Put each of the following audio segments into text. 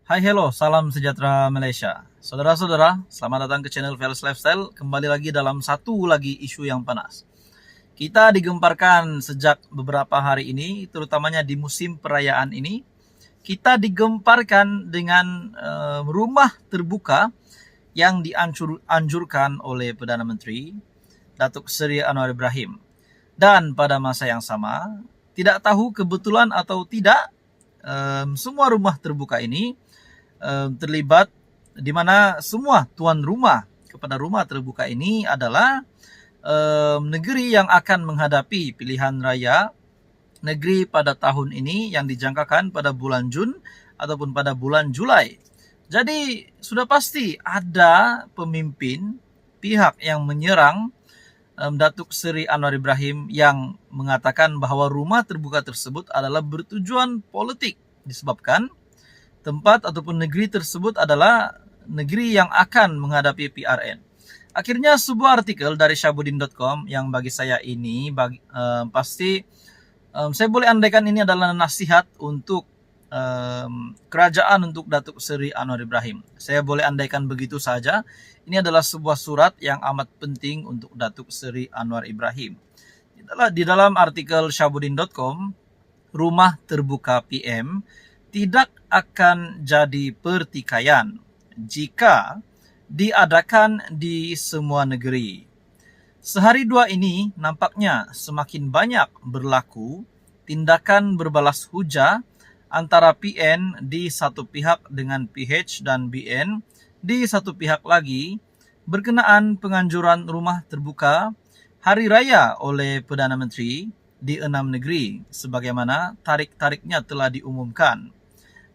Hai hello, salam sejahtera Malaysia. Saudara-saudara, selamat datang ke channel Vels Lifestyle. Kembali lagi dalam satu lagi isu yang panas. Kita digemparkan sejak beberapa hari ini, terutamanya di musim perayaan ini. Kita digemparkan dengan rumah terbuka yang dianjurkan oleh Perdana Menteri Datuk Seri Anwar Ibrahim. Dan pada masa yang sama, tidak tahu kebetulan atau tidak, semua rumah terbuka ini terlibat, di mana semua tuan rumah kepada rumah terbuka ini adalah negeri yang akan menghadapi pilihan raya negeri pada tahun ini yang dijangkakan pada bulan Jun ataupun pada bulan Julai. Jadi sudah pasti ada pemimpin pihak yang menyerang Datuk Seri Anwar Ibrahim yang mengatakan bahwa rumah terbuka tersebut adalah bertujuan politik disebabkan tempat ataupun negeri tersebut adalah negeri yang akan menghadapi PRN. Akhirnya sebuah artikel dari Syahbudin.com yang bagi saya ini pasti saya boleh andaikan ini adalah nasihat untuk kerajaan untuk Datuk Seri Anwar Ibrahim. Saya boleh andaikan begitu saja. Ini adalah sebuah surat yang amat penting untuk Datuk Seri Anwar Ibrahim. Di dalam artikel Syahbudin.com, rumah terbuka PM tidak akan jadi pertikaian jika diadakan di semua negeri. Sehari dua ini nampaknya semakin banyak berlaku tindakan berbalas hujah antara PN di satu pihak dengan PH dan BN di satu pihak lagi berkenaan penganjuran rumah terbuka hari raya oleh Perdana Menteri di 6 negeri sebagaimana tarikh-tarikhnya telah diumumkan.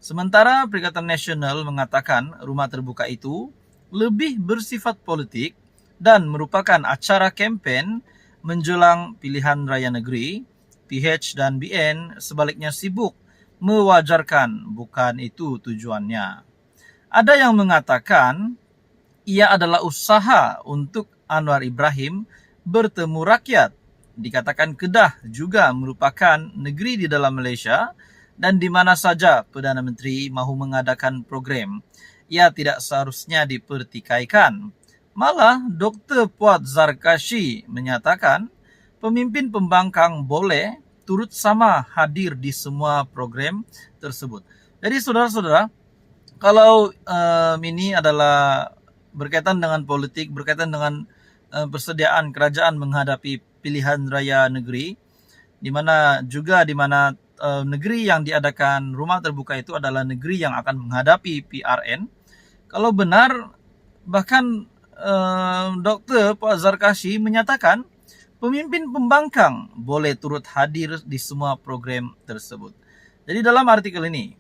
Sementara Perikatan Nasional mengatakan rumah terbuka itu lebih bersifat politik dan merupakan acara kempen menjelang pilihan raya negeri. PH dan BN sebaliknya sibuk mewajarkan bukan itu tujuannya. Ada yang mengatakan ia adalah usaha untuk Anwar Ibrahim bertemu rakyat. Dikatakan Kedah juga merupakan negeri di dalam Malaysia dan di mana saja Perdana Menteri mahu mengadakan program, ia tidak seharusnya dipertikaikan. Malah Dr. Puat Zarkashi menyatakan pemimpin pembangkang boleh turut sama hadir di semua program tersebut. Jadi saudara-saudara, kalau ini adalah berkaitan dengan politik, berkaitan dengan persediaan kerajaan menghadapi pilihan raya negeri, di mana negeri yang diadakan rumah terbuka itu adalah negeri yang akan menghadapi PRN. Kalau benar, bahkan Dr. Puat Zarkashi menyatakan pemimpin pembangkang boleh turut hadir di semua program tersebut. Jadi dalam artikel ini,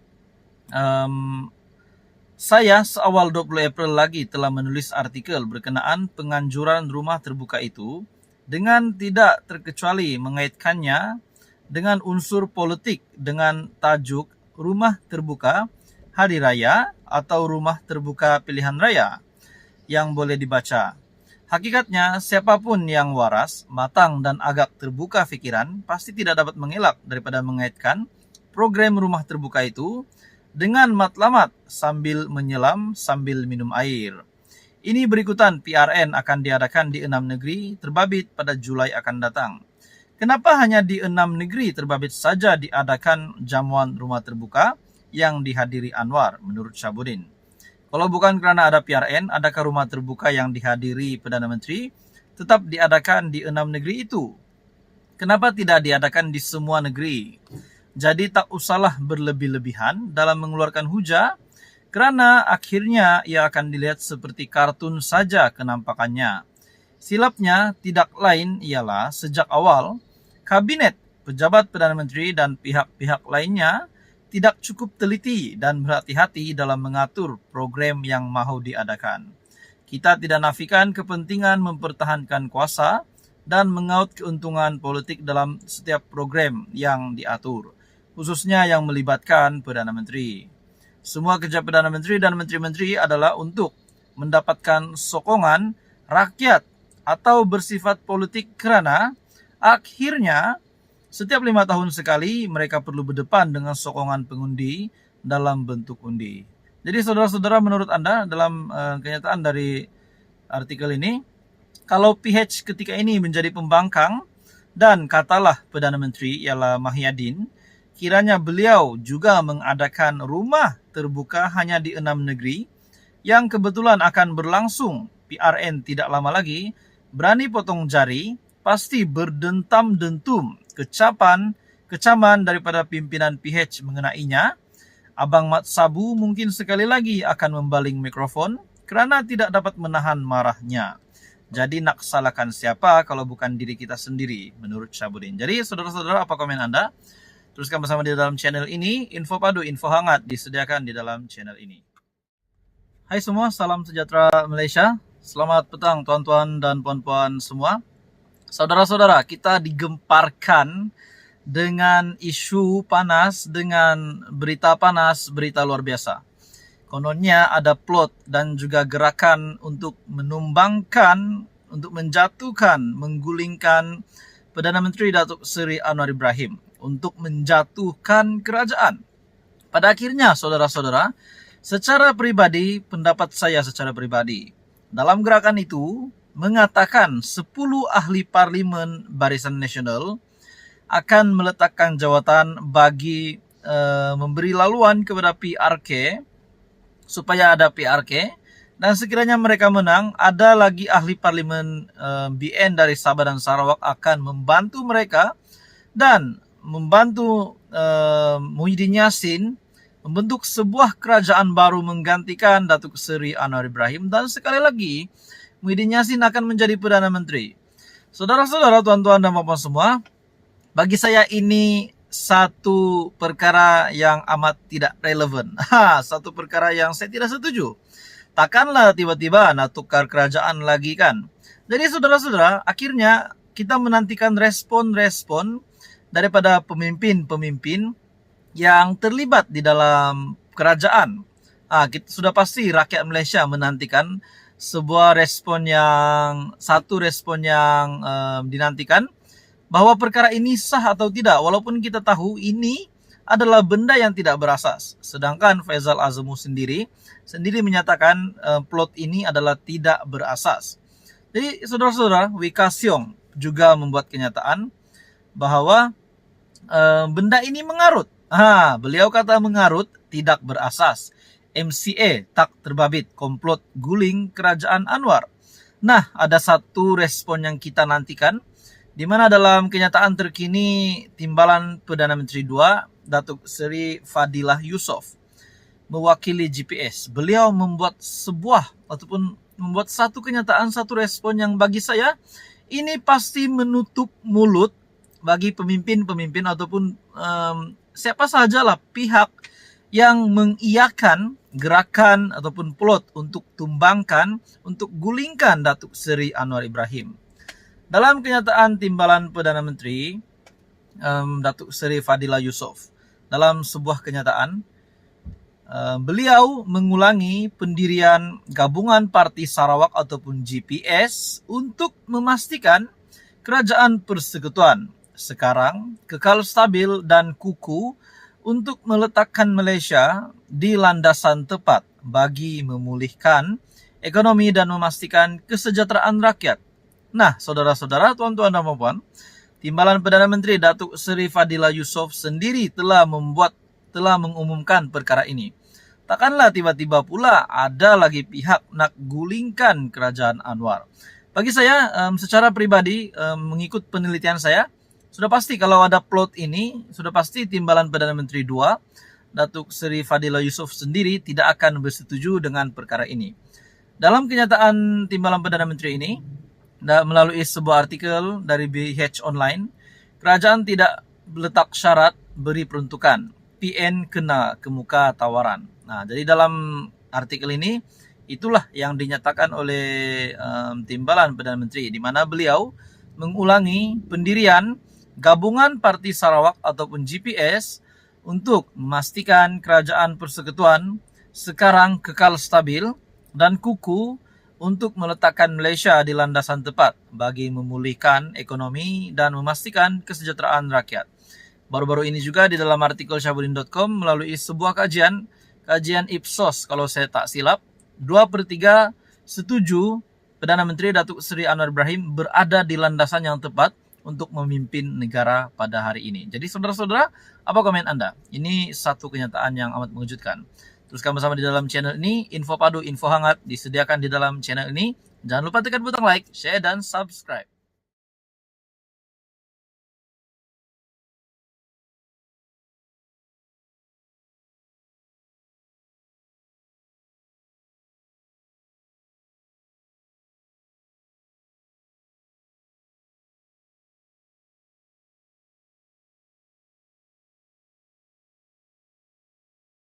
saya seawal 20 April lagi telah menulis artikel berkenaan penganjuran rumah terbuka itu dengan tidak terkecuali mengaitkannya dengan unsur politik dengan tajuk rumah terbuka hari raya atau rumah terbuka pilihan raya yang boleh dibaca. Hakikatnya, siapapun yang waras, matang dan agak terbuka fikiran pasti tidak dapat mengelak daripada mengaitkan program rumah terbuka itu dengan matlamat sambil menyelam sambil minum air. Ini berikutan PRN akan diadakan di 6 negeri terbabit pada Julai akan datang. Kenapa hanya di 6 negeri terbabit saja diadakan jamuan rumah terbuka yang dihadiri Anwar menurut Syahbudin? Kalau bukan kerana ada PRN, adakah rumah terbuka yang dihadiri Perdana Menteri tetap diadakan di 6 negeri itu? Kenapa tidak diadakan di semua negeri? Jadi tak usahlah berlebih-lebihan dalam mengeluarkan hujah, kerana akhirnya ia akan dilihat seperti kartun saja kenampakannya. Silapnya tidak lain ialah sejak awal, Kabinet, pejabat Perdana Menteri dan pihak-pihak lainnya tidak cukup teliti dan berhati-hati dalam mengatur program yang mahu diadakan. Kita tidak nafikan kepentingan mempertahankan kuasa dan mengaut keuntungan politik dalam setiap program yang diatur, khususnya yang melibatkan Perdana Menteri. Semua kerja Perdana Menteri dan Menteri-Menteri adalah untuk mendapatkan sokongan rakyat atau bersifat politik kerana akhirnya setiap 5 tahun sekali mereka perlu berdepan dengan sokongan pengundi dalam bentuk undi. Jadi saudara-saudara, menurut Anda dalam kenyataan dari artikel ini, kalau PH ketika ini menjadi pembangkang dan katalah Perdana Menteri ialah Mahyadin, kiranya beliau juga mengadakan rumah terbuka hanya di 6 negeri yang kebetulan akan berlangsung PRN tidak lama lagi, berani potong jari, pasti berdentam-dentum kecaman daripada pimpinan PH mengenainya. Abang Mat Sabu mungkin sekali lagi akan membaling mikrofon kerana tidak dapat menahan marahnya. Jadi nak salahkan siapa kalau bukan diri kita sendiri, menurut Syabudin. Jadi saudara-saudara, apa komen Anda? Teruskan bersama di dalam channel ini. Info padu, info hangat disediakan di dalam channel ini. Hai semua, salam sejahtera Malaysia. Selamat petang tuan-tuan dan puan-puan semua. Saudara-saudara, kita digemparkan dengan isu panas, dengan berita panas, berita luar biasa. Kononnya ada plot dan juga gerakan untuk menumbangkan, untuk menjatuhkan, menggulingkan Perdana Menteri Datuk Seri Anwar Ibrahim, untuk menjatuhkan kerajaan. Pada akhirnya, saudara-saudara, secara pribadi, pendapat saya secara pribadi, dalam gerakan itu mengatakan 10 ahli parlimen Barisan Nasional akan meletakkan jawatan bagi memberi laluan kepada PRK, supaya ada PRK, dan sekiranya mereka menang, ada lagi ahli parlimen BN dari Sabah dan Sarawak akan membantu mereka dan membantu Muhyiddin Yassin membentuk sebuah kerajaan baru menggantikan Datuk Seri Anwar Ibrahim, dan sekali lagi Muhyiddin Yassin akan menjadi Perdana Menteri. Saudara-saudara, tuan-tuan dan puan-puan semua, bagi saya ini satu perkara yang amat tidak relevan. Satu perkara yang saya tidak setuju. Takkanlah tiba-tiba nak tukar kerajaan lagi kan. Jadi saudara-saudara, akhirnya kita menantikan respon-respon daripada pemimpin-pemimpin yang terlibat di dalam kerajaan. Kita sudah pasti rakyat Malaysia menantikan satu respon yang dinantikan, bahwa perkara ini sah atau tidak, walaupun kita tahu ini adalah benda yang tidak berasas. Sedangkan Faisal Azmu sendiri menyatakan plot ini adalah tidak berasas. Jadi saudara-saudara, Wika Siong juga membuat kenyataan bahwa benda ini mengarut. Beliau kata mengarut, tidak berasas. MCA tak terbabit komplot guling kerajaan Anwar. Nah, ada satu respon yang kita nantikan, di mana dalam kenyataan terkini Timbalan Perdana Menteri 2, Datuk Seri Fadilah Yusof, mewakili GPS. Beliau membuat satu kenyataan, satu respon yang bagi saya ini pasti menutup mulut bagi pemimpin-pemimpin ataupun siapa sajalah pihak yang mengiyakan gerakan ataupun plot untuk tumbangkan, untuk gulingkan Datuk Seri Anwar Ibrahim. Dalam kenyataan Timbalan Perdana Menteri Datuk Seri Fadilah Yusof, dalam sebuah kenyataan, beliau mengulangi pendirian Gabungan Parti Sarawak ataupun GPS untuk memastikan Kerajaan Persekutuan sekarang kekal stabil dan kukuh untuk meletakkan Malaysia di landasan tepat bagi memulihkan ekonomi dan memastikan kesejahteraan rakyat. Nah, saudara-saudara, tuan-tuan dan puan-puan, Timbalan Perdana Menteri Datuk Seri Fadilah Yusof sendiri telah mengumumkan perkara ini. Takkanlah tiba-tiba pula ada lagi pihak nak gulingkan kerajaan Anwar. Bagi saya, secara pribadi, mengikut penelitian saya, sudah pasti kalau ada plot ini, sudah pasti Timbalan Perdana Menteri 2, Datuk Seri Fadilah Yusof sendiri tidak akan bersetuju dengan perkara ini. Dalam kenyataan Timbalan Perdana Menteri ini, melalui sebuah artikel dari BH Online, kerajaan tidak letak syarat beri peruntukan. PN kena kemuka tawaran. Nah, jadi dalam artikel ini, itulah yang dinyatakan oleh Timbalan Perdana Menteri, di mana beliau mengulangi pendirian Gabungan Parti Sarawak ataupun GPS untuk memastikan Kerajaan Persekutuan sekarang kekal stabil dan kukuh untuk meletakkan Malaysia di landasan tepat bagi memulihkan ekonomi dan memastikan kesejahteraan rakyat. Baru-baru ini juga di dalam artikel Syabudin.com melalui sebuah kajian kajian Ipsos kalau saya tak silap, 2/3 setuju Perdana Menteri Datuk Seri Anwar Ibrahim berada di landasan yang tepat untuk memimpin negara pada hari ini. Jadi saudara-saudara, apa komen Anda? Ini satu kenyataan yang amat mengejutkan. Teruskan bersama di dalam channel ini, info padu, info hangat disediakan di dalam channel ini. Jangan lupa tekan butang like, share, dan subscribe.